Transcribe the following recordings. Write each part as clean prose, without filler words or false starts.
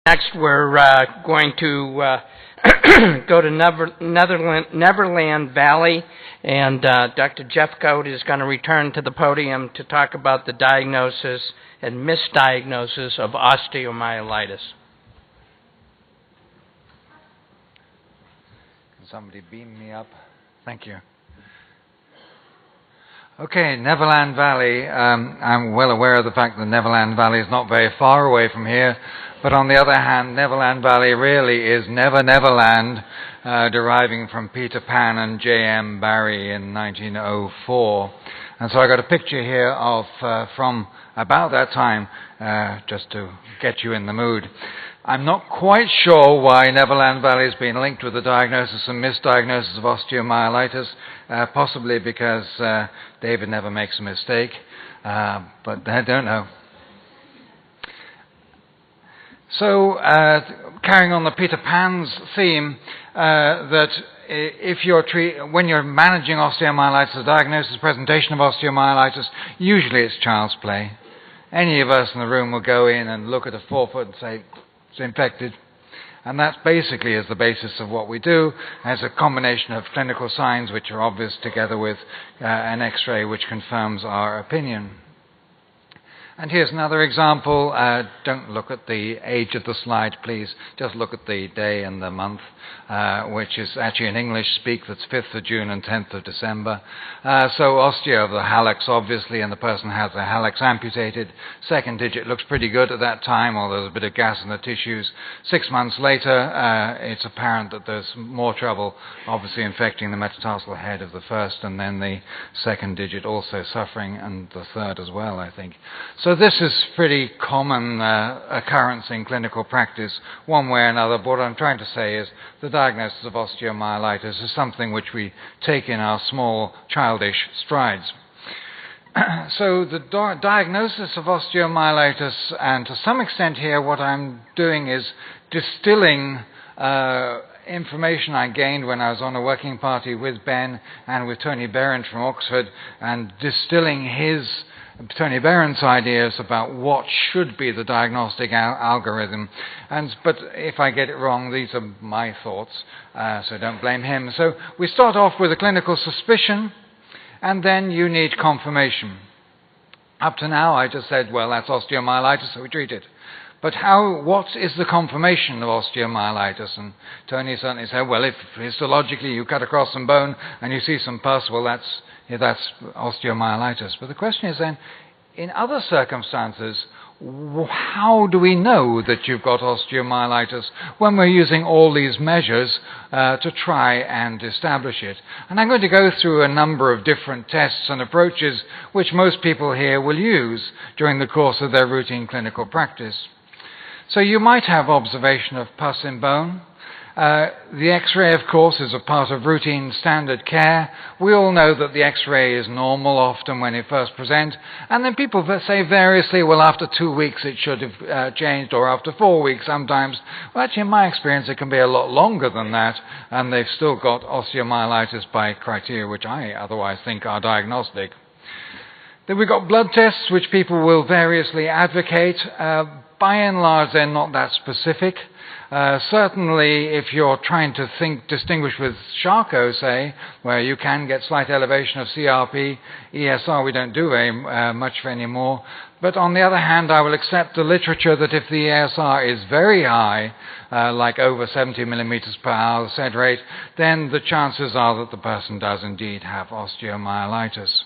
Next, we're going to go to Neverland Valley, and Dr. Jeff Goat is going to return to the podium to talk about the diagnosis and misdiagnosis of osteomyelitis. Can somebody beam me up? Thank you. Okay, Neverland Valley. I'm well aware of the fact that Neverland Valley is not very far away from here, but on the other hand, Neverland Valley really is Neverland, deriving from Peter Pan and J.M. Barrie in 1904. And so I got a picture here of from about that time, just to get you in the mood. I'm not quite sure why Neverland Valley has been linked with the diagnosis and misdiagnosis of osteomyelitis, possibly because David never makes a mistake, but I don't know. So, carrying on the Peter Pan's theme, that if when you're managing osteomyelitis, the diagnosis, presentation of osteomyelitis, usually it's child's play. Any of us in the room will go in and look at a forefoot and say, it's infected. And that basically is the basis of what we do, as a combination of clinical signs which are obvious together with an X-ray which confirms our opinion. And here's another example. Don't look at the age of the slide, please. Just look at the day and the month, which is actually in English speak, that's 5th of June and 10th of December. So osteo of the hallux, obviously, and the person has the hallux amputated. Second digit looks pretty good at that time, although there's a bit of gas in the tissues. 6 months later, it's apparent that there's more trouble, obviously infecting the metatarsal head of the first, and then the second digit also suffering, and the third as well, I think. So this is pretty common occurrence in clinical practice, one way or another. But what I'm trying to say is the diagnosis of osteomyelitis is something which we take in our small, childish strides. So the diagnosis of osteomyelitis, and to some extent here what I'm doing is distilling information I gained when I was on a working party with Ben and with Tony Behrend from Oxford, and distilling Tony Behrend's ideas about what should be the diagnostic algorithm. But if I get it wrong, these are my thoughts, so don't blame him. So we start off with a clinical suspicion, and then you need confirmation. Up to now, I just said, well, that's osteomyelitis, so we treat it. But what is the confirmation of osteomyelitis? And Tony certainly said, well, if histologically you cut across some bone and you see some pus, well, that's osteomyelitis. But the question is then, in other circumstances, how do we know that you've got osteomyelitis when we're using all these measures to try and establish it? And I'm going to go through a number of different tests and approaches which most people here will use during the course of their routine clinical practice. So you might have observation of pus in bone. The X-ray, of course, is a part of routine standard care. We all know that the X-ray is normal often when it first presents, and then people say variously, well, after 2 weeks it should have changed, or after 4 weeks sometimes. Well, actually, in my experience, it can be a lot longer than that, and they've still got osteomyelitis by criteria which I otherwise think are diagnostic. Then we've got blood tests, which people will variously advocate. By and large, they're not that specific. Certainly, if you're trying to distinguish with Charcot, say, where you can get slight elevation of CRP, ESR we don't do very much for anymore. But on the other hand, I will accept the literature that if the ESR is very high, like over 70 millimeters per hour, the SED rate, then the chances are that the person does indeed have osteomyelitis.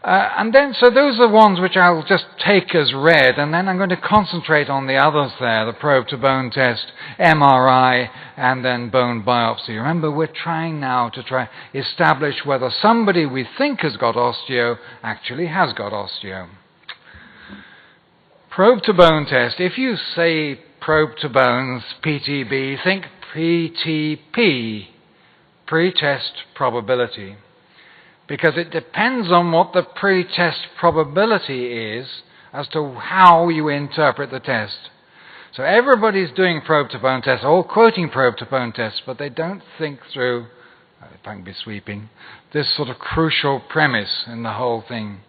So those are the ones which I'll just take as read, and then I'm going to concentrate on the others there, the probe-to-bone test, MRI, and then bone biopsy. Remember, we're trying now to establish whether somebody we think has got osteo actually has got osteo. Probe-to-bone test. If you say probe-to-bones, PTB, think PTP, pre-test probability. Because it depends on what the pre-test probability is as to how you interpret the test. So everybody's doing probe-to-bone tests, all quoting probe-to-bone tests, but they don't think through, if I can be sweeping, this sort of crucial premise in the whole thing.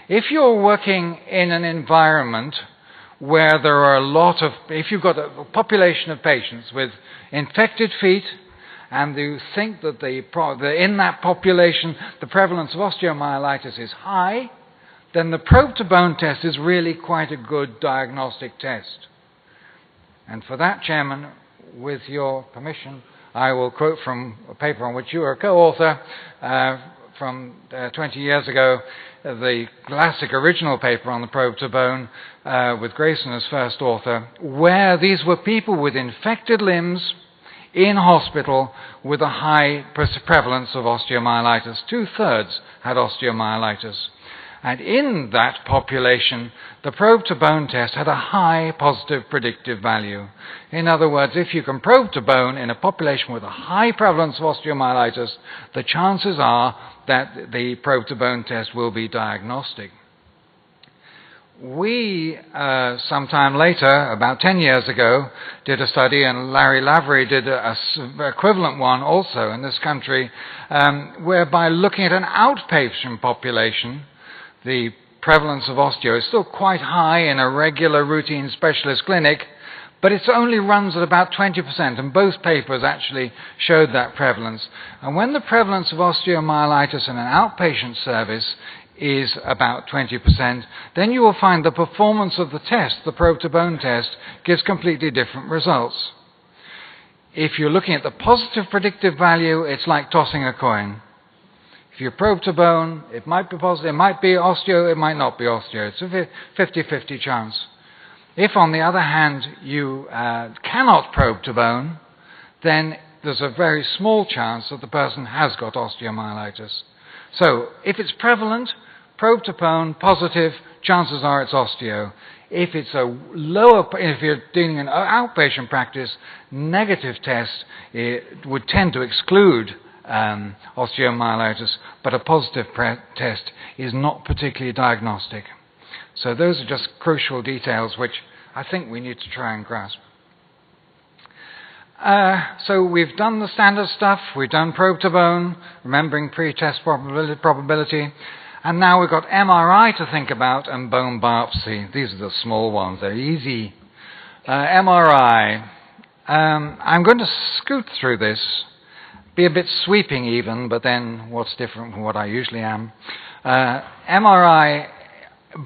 If you're working in an environment where there are a lot of, if you've got a population of patients with infected feet, and you think that in that population the prevalence of osteomyelitis is high, then the probe-to-bone test is really quite a good diagnostic test. And for that, Chairman, with your permission, I will quote from a paper on which you are a co-author from 20 years ago, the classic original paper on the probe-to-bone with Grayson as first author, where these were people with infected limbs in hospital with a high prevalence of osteomyelitis. 2/3 had osteomyelitis. And in that population, the probe-to-bone test had a high positive predictive value. In other words, if you can probe to bone in a population with a high prevalence of osteomyelitis, the chances are that the probe-to-bone test will be diagnostic. We, sometime later, about 10 years ago, did a study, and Larry Lavery did an equivalent one also in this country, whereby looking at an outpatient population, the prevalence of osteo is still quite high in a regular routine specialist clinic, but it only runs at about 20%, and both papers actually showed that prevalence. And when the prevalence of osteomyelitis in an outpatient service is about 20%, then you will find the performance of the test, the probe-to-bone test, gives completely different results. If you're looking at the positive predictive value, it's like tossing a coin. If you probe to bone, it might be positive, it might be osteo, it might not be osteo. It's a 50-50 chance. If, on the other hand, you cannot probe to bone, then there's a very small chance that the person has got osteomyelitis. So, if it's prevalent, probe to bone, positive, chances are it's osteo. If it's if you're dealing in outpatient practice, negative test, it would tend to exclude osteomyelitis, but a positive test is not particularly diagnostic. So those are just crucial details which I think we need to try and grasp. So we've done the standard stuff, we've done probe to bone, remembering pre-test probability, and now we've got MRI to think about and bone biopsy. These are the small ones, they're easy. MRI. I'm going to scoot through this, be a bit sweeping even, but then what's different from what I usually am. MRI,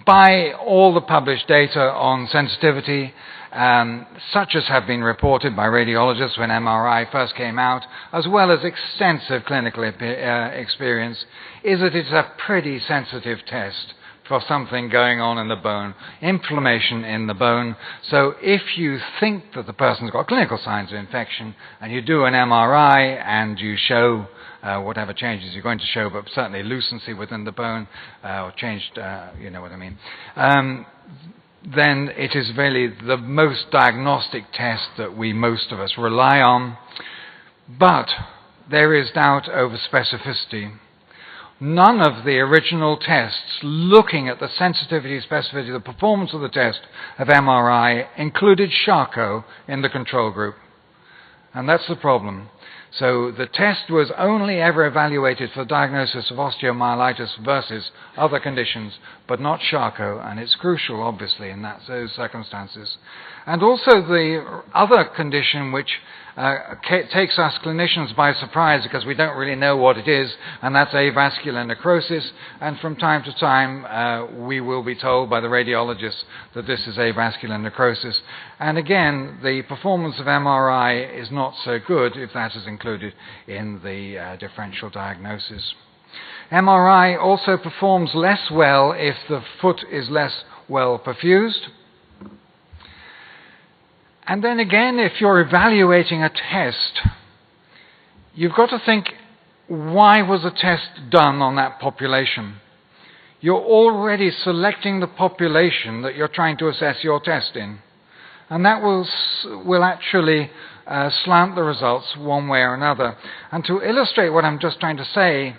by all the published data on sensitivity, such as have been reported by radiologists when MRI first came out, as well as extensive clinical experience, is that it's a pretty sensitive test for something going on in the bone, inflammation in the bone. So if you think that the person's got clinical signs of infection and you do an MRI and you show whatever changes you're going to show, but certainly lucency within the bone or changed, you know what I mean, then it is really the most diagnostic test that most of us rely on. But there is doubt over specificity. None of the original tests looking at the sensitivity, specificity, the performance of the test of MRI included Charcot in the control group. And that's the problem. So the test was only ever evaluated for diagnosis of osteomyelitis versus other conditions, but not Charcot, and it's crucial, obviously, in those circumstances. And also the other condition which takes us clinicians by surprise because we don't really know what it is, and that's avascular necrosis. And from time to time, we will be told by the radiologists that this is avascular necrosis. And again, the performance of MRI is not so good if that is included in the differential diagnosis. MRI also performs less well if the foot is less well perfused. And then again, if you're evaluating a test, you've got to think, why was the test done on that population? You're already selecting the population that you're trying to assess your test in. And that will actually slant the results one way or another. And to illustrate what I'm just trying to say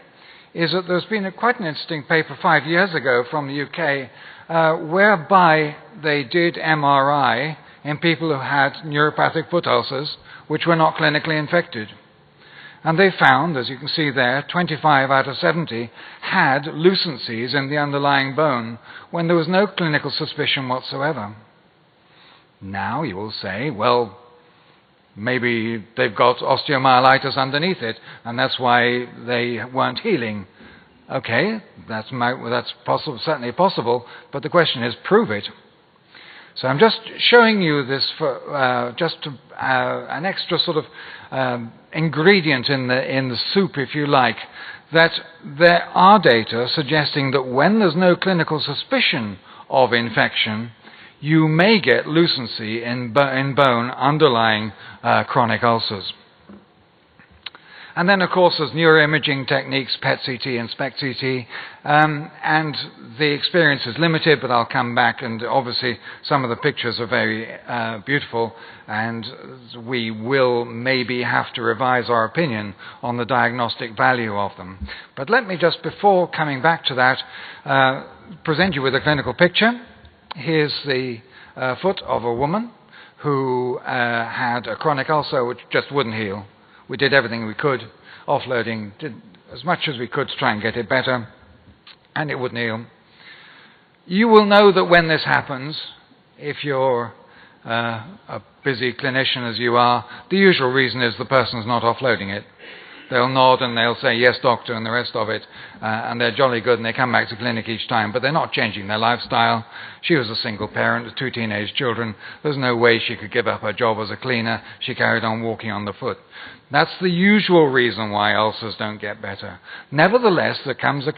is that there's been quite an interesting paper 5 years ago from the UK whereby they did MRI in people who had neuropathic foot ulcers, which were not clinically infected. And they found, as you can see there, 25 out of 70 had lucencies in the underlying bone when there was no clinical suspicion whatsoever. Now you will say, well, maybe they've got osteomyelitis underneath it, and that's why they weren't healing. Okay, that's possible, certainly possible, but the question is, prove it. So I'm just showing you this for an extra sort of ingredient in the soup, if you like, that there are data suggesting that when there's no clinical suspicion of infection, you may get lucency in bone underlying chronic ulcers. And then, of course, there's neuroimaging techniques, PET-CT and SPECT-CT, and the experience is limited, but I'll come back, and obviously some of the pictures are very beautiful, and we will maybe have to revise our opinion on the diagnostic value of them. But let me just, before coming back to that, present you with a clinical picture. Here's the foot of a woman who had a chronic ulcer which just wouldn't heal. We did everything we could, offloading, did as much as we could to try and get it better, and it wouldn't heal. You will know that when this happens, if you're a busy clinician as you are, the usual reason is the person's not offloading it. They'll nod and they'll say, yes, doctor, and the rest of it, and they're jolly good, and they come back to clinic each time, but they're not changing their lifestyle. She was a single parent with 2 teenage children. There's no way she could give up her job as a cleaner. She carried on walking on the foot. That's the usual reason why ulcers don't get better. Nevertheless, there comes the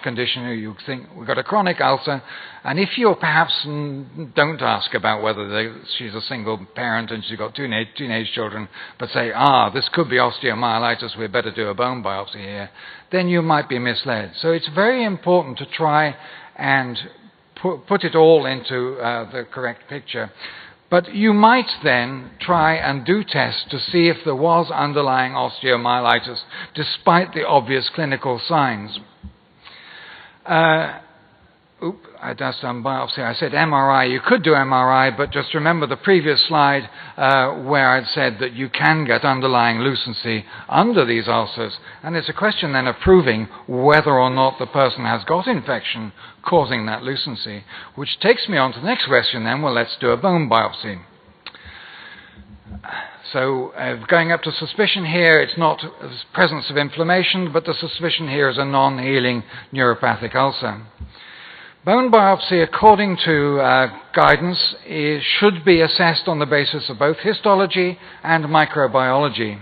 condition where you think, we've got a chronic ulcer, and if you perhaps don't ask about whether she's a single parent and she's got 2 teenage children, but say, this could be osteomyelitis, we'd better do a bone biopsy here, then you might be misled. So it's very important to try and put it all into the correct picture. But you might then try and do tests to see if there was underlying osteomyelitis, despite the obvious clinical signs. I just done biopsy. I said MRI. You could do MRI, but just remember the previous slide where I'd said that you can get underlying lucency under these ulcers, and it's a question then of proving whether or not the person has got infection causing that lucency, which takes me on to the next question then. Well, let's do a bone biopsy. So going up to suspicion here, it's not presence of inflammation, but the suspicion here is a non-healing neuropathic ulcer. Bone biopsy, according to guidance, should be assessed on the basis of both histology and microbiology.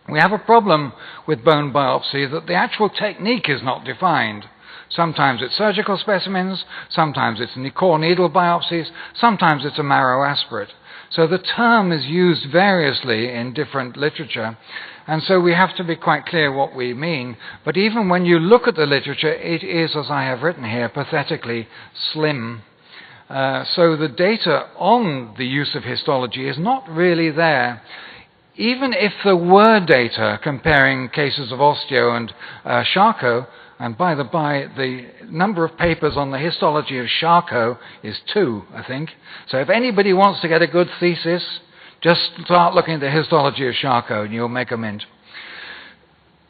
We have a problem with bone biopsy that the actual technique is not defined. Sometimes it's surgical specimens, sometimes it's core needle biopsies, sometimes it's a marrow aspirate. So the term is used variously in different literature, and so we have to be quite clear what we mean. But even when you look at the literature, it is, as I have written here, pathetically slim. So the data on the use of histology is not really there. Even if there were data comparing cases of osteo and Charcot, and by the by, the number of papers on the histology of Charcot is 2, I think. So if anybody wants to get a good thesis, just start looking at the histology of Charcot and you'll make a mint.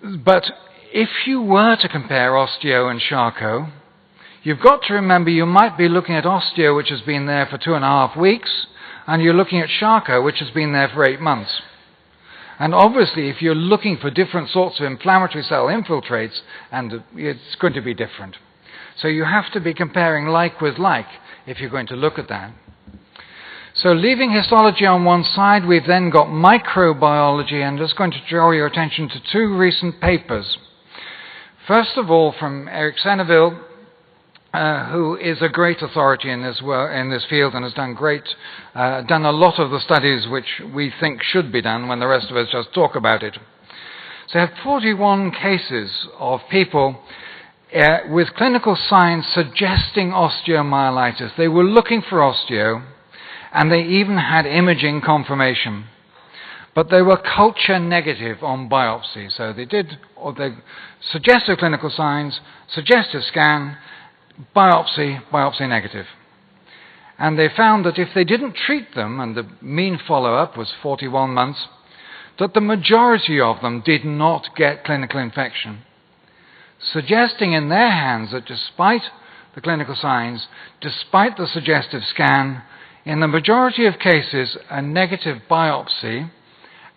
But if you were to compare osteo and Charcot, you've got to remember you might be looking at osteo, which has been there for 2.5 weeks, and you're looking at Charcot, which has been there for 8 months. And obviously, if you're looking for different sorts of inflammatory cell infiltrates, and it's going to be different. So you have to be comparing like with like if you're going to look at that. So leaving histology on one side, we've then got microbiology, and I'm just going to draw your attention to 2 recent papers. First of all, from Eric Senneville, who is a great authority in this field and has done a lot of the studies which we think should be done when the rest of us just talk about it. So they have 41 cases of people with clinical signs suggesting osteomyelitis. They were looking for osteo, and they even had imaging confirmation. But they were culture negative on biopsy. So they suggestive clinical signs, suggestive scan, biopsy negative. And they found that if they didn't treat them, and the mean follow-up was 41 months, that the majority of them did not get clinical infection, suggesting in their hands that despite the clinical signs, despite the suggestive scan, In the majority of cases, a negative biopsy,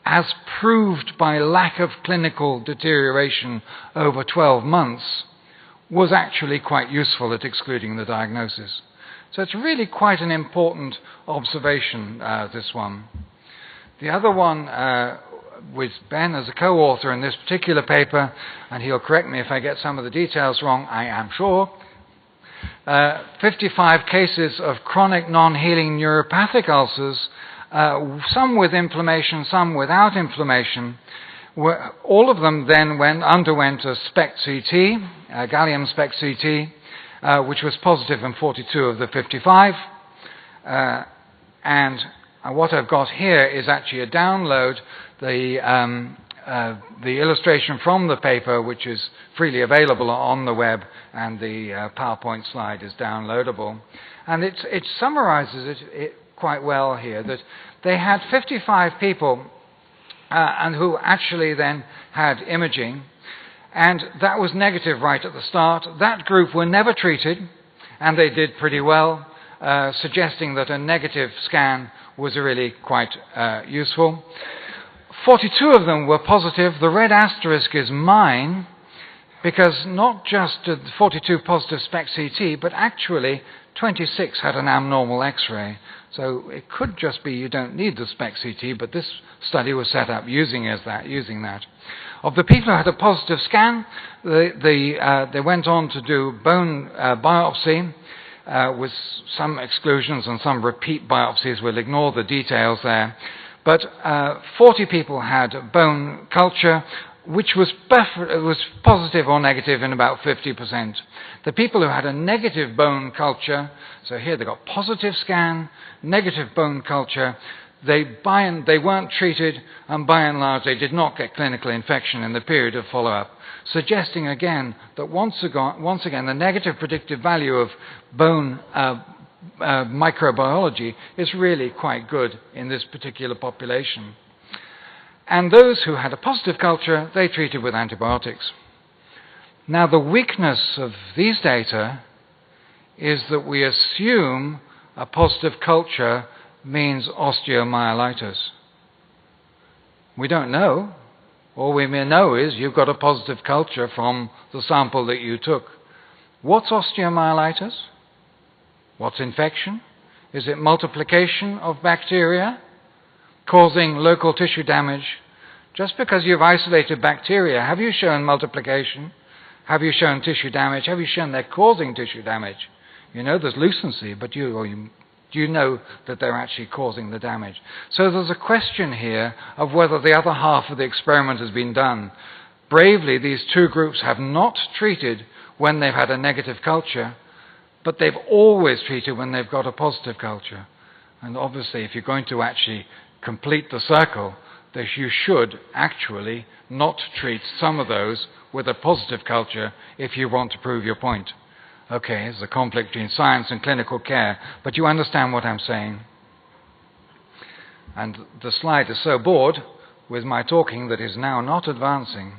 as proved by lack of clinical deterioration over 12 months, was actually quite useful at excluding the diagnosis. So it's really quite an important observation, this one. The other one, with Ben as a co-author in this particular paper, and he'll correct me if I get some of the details wrong, I am sure, 55 cases of chronic non-healing neuropathic ulcers, some with inflammation, some without inflammation. All of them then underwent a SPECT-CT, a gallium SPECT-CT, which was positive in 42 of the 55. And what I've got here is actually a download, the illustration from the paper, which is freely available on the web, and the PowerPoint slide is downloadable. And it summarizes it quite well here, that they had 55 people and who actually then had imaging, and that was negative right at the start. That group were never treated, and they did pretty well, suggesting that a negative scan was really quite useful. 42 of them were positive. The red asterisk is mine, because not just did 42 positive SPECT-CT, but actually 26 had an abnormal X-ray. So it could just be you don't need the SPECT-CT, but this study was set up using that. Of the people who had a positive scan, they went on to do bone biopsy with some exclusions and some repeat biopsies. We'll ignore the details there. But 40 people had bone culture, which was positive or negative in about 50%. The people who had a negative bone culture, so here they got positive scan, negative bone culture, they weren't treated, and by and large they did not get clinical infection in the period of follow-up, suggesting again that once again the negative predictive value of bone microbiology is really quite good in this particular population. And those who had a positive culture, they treated with antibiotics. Now, the weakness of these data is that we assume a positive culture means osteomyelitis. We don't know. All we may know is you've got a positive culture from the sample that you took. What's osteomyelitis? What's infection? Is it multiplication of bacteria causing local tissue damage? Just because you've isolated bacteria, have you shown multiplication? Have you shown tissue damage? Have you shown they're causing tissue damage? You know there's lucency, but do you know that they're actually causing the damage? So there's a question here of whether the other half of the experiment has been done. Bravely, these two groups have not treated when they've had a negative culture, but they've always treated when they've got a positive culture. And obviously, if you're going to actually complete the circle, that you should actually not treat some of those with a positive culture if you want to prove your point. Okay, there's a conflict between science and clinical care, but you understand what I'm saying. And the slide is so bored with my talking that is now not advancing.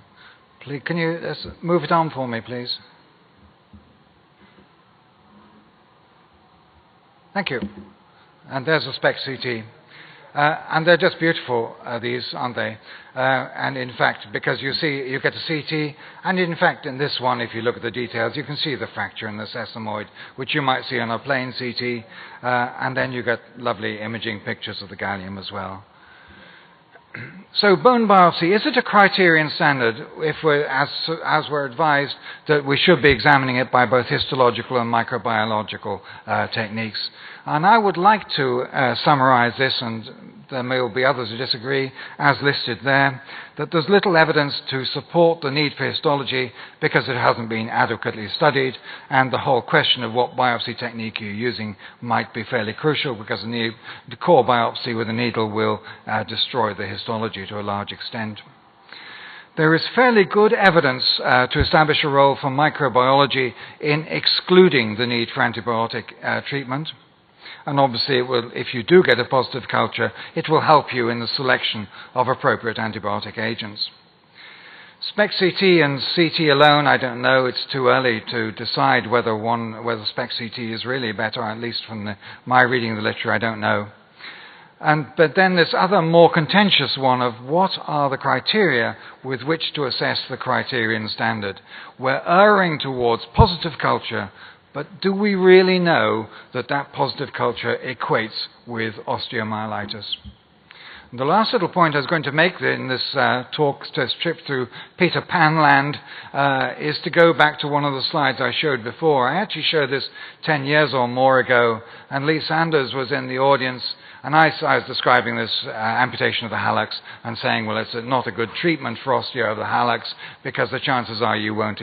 Please, can you move it on for me, please? Thank you. And there's a SPECT-CT. And they're just beautiful, these, aren't they? And in fact, because you get a CT, and in fact, in this one, if you look at the details, you can see the fracture in the sesamoid, which you might see on a plain CT, and then you get lovely imaging pictures of the gallium as well. So bone biopsy, is it a criterion standard if as we're advised that we should be examining it by both histological and microbiological techniques? And I would like to summarize this, and there may be others who disagree, as listed there, that there's little evidence to support the need for histology because it hasn't been adequately studied, and the whole question of what biopsy technique you're using might be fairly crucial because the core biopsy with a needle will destroy the histology to a large extent. There is fairly good evidence to establish a role for microbiology in excluding the need for antibiotic treatment. And obviously, if you do get a positive culture, it will help you in the selection of appropriate antibiotic agents. SPECT-CT and CT alone, I don't know. It's too early to decide whether SPECT-CT is really better, at least from my reading of the literature, I don't know. But then this other more contentious one of what are the criteria with which to assess the criterion standard. We're erring towards positive culture, but do we really know that that positive culture equates with osteomyelitis? The last little point I was going to make in this talk, this trip through Peter Pan land, is to go back to one of the slides I showed before. I actually showed this 10 years or more ago, and Lee Sanders was in the audience, and I was describing this amputation of the hallux and saying, well, it's not a good treatment for osteo of the hallux because the chances are you won't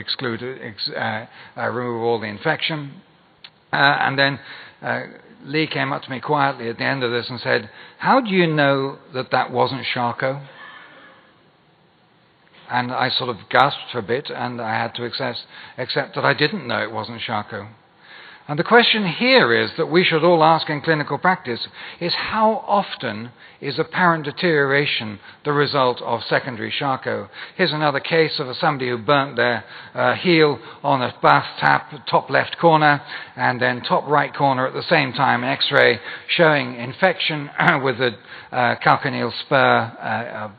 remove all the infection. And then Lee came up to me quietly at the end of this and said, how do you know that that wasn't Charcot? And I sort of gasped for a bit, and I had to accept that I didn't know it wasn't Charcot. And the question here is that we should all ask in clinical practice is how often is apparent deterioration the result of secondary Charcot? Here's another case of somebody who burnt their heel on a bath tap, top left corner, and then top right corner at the same time, an X-ray showing infection with the calcaneal spur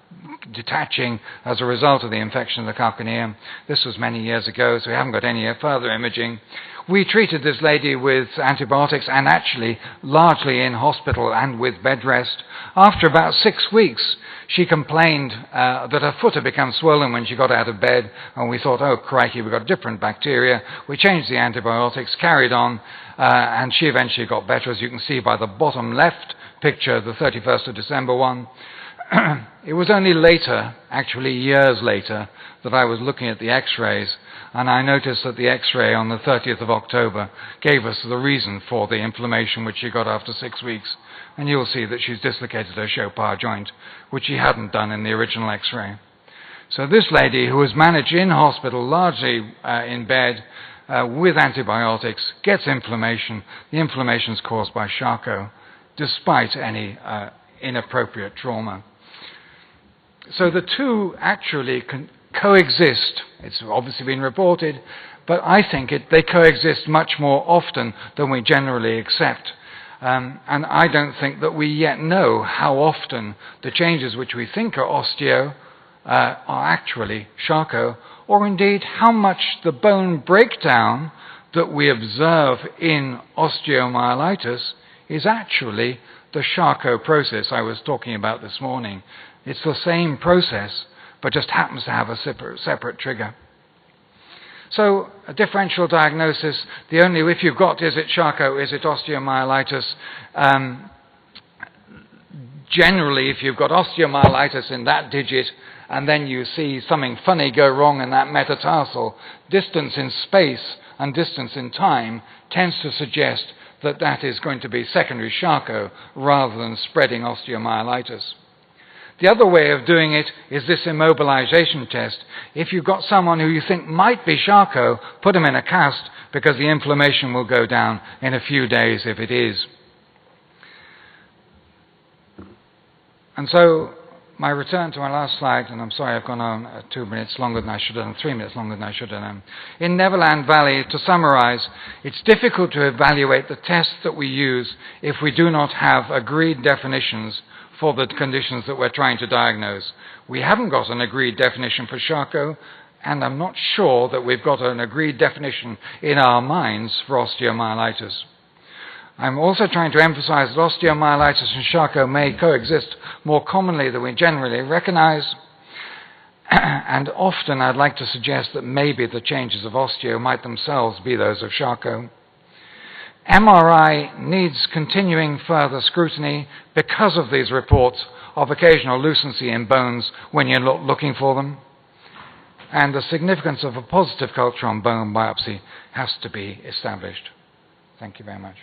detaching as a result of the infection of the calcaneum. This was many years ago, so we haven't got any further imaging. We treated this lady with antibiotics and actually largely in hospital and with bed rest. After about 6 weeks, she complained that her foot had become swollen when she got out of bed, and we thought, oh, crikey, we've got different bacteria. We changed the antibiotics, carried on, and she eventually got better, as you can see by the bottom left picture, the 31st of December one. It was only later, actually years later, that I was looking at the X-rays, and I noticed that the X-ray on the 30th of October gave us the reason for the inflammation which she got after 6 weeks. And you'll see that she's dislocated her Chopard joint, which she hadn't done in the original X-ray. So this lady, who was managed in hospital, largely in bed, with antibiotics, gets inflammation. The inflammation is caused by Charcot, despite any inappropriate trauma. So the two actually coexist. It's obviously been reported, but I think they coexist much more often than we generally accept. And I don't think that we yet know how often the changes which we think are osteo are actually Charcot, or indeed how much the bone breakdown that we observe in osteomyelitis is actually the Charcot process I was talking about this morning. It's the same process, but just happens to have a separate trigger. So a differential diagnosis, if you've got, is it Charcot, is it osteomyelitis? Generally, if you've got osteomyelitis in that digit, and then you see something funny go wrong in that metatarsal, distance in space and distance in time tends to suggest that that is going to be secondary Charcot rather than spreading osteomyelitis. The other way of doing it is this immobilization test. If you've got someone who you think might be Charcot, put them in a cast because the inflammation will go down in a few days if it is. And so my return to my last slide, and I'm sorry I've gone on 2 minutes longer than I should have done, 3 minutes longer than I should have done. In Neverland Valley, to summarize, it's difficult to evaluate the tests that we use if we do not have agreed definitions for the conditions that we're trying to diagnose. We haven't got an agreed definition for Charcot, and I'm not sure that we've got an agreed definition in our minds for osteomyelitis. I'm also trying to emphasize that osteomyelitis and Charcot may coexist more commonly than we generally recognize, and often I'd like to suggest that maybe the changes of osteo might themselves be those of Charcot. MRI needs continuing further scrutiny because of these reports of occasional lucency in bones when you're looking for them. And the significance of a positive culture on bone biopsy has to be established. Thank you very much.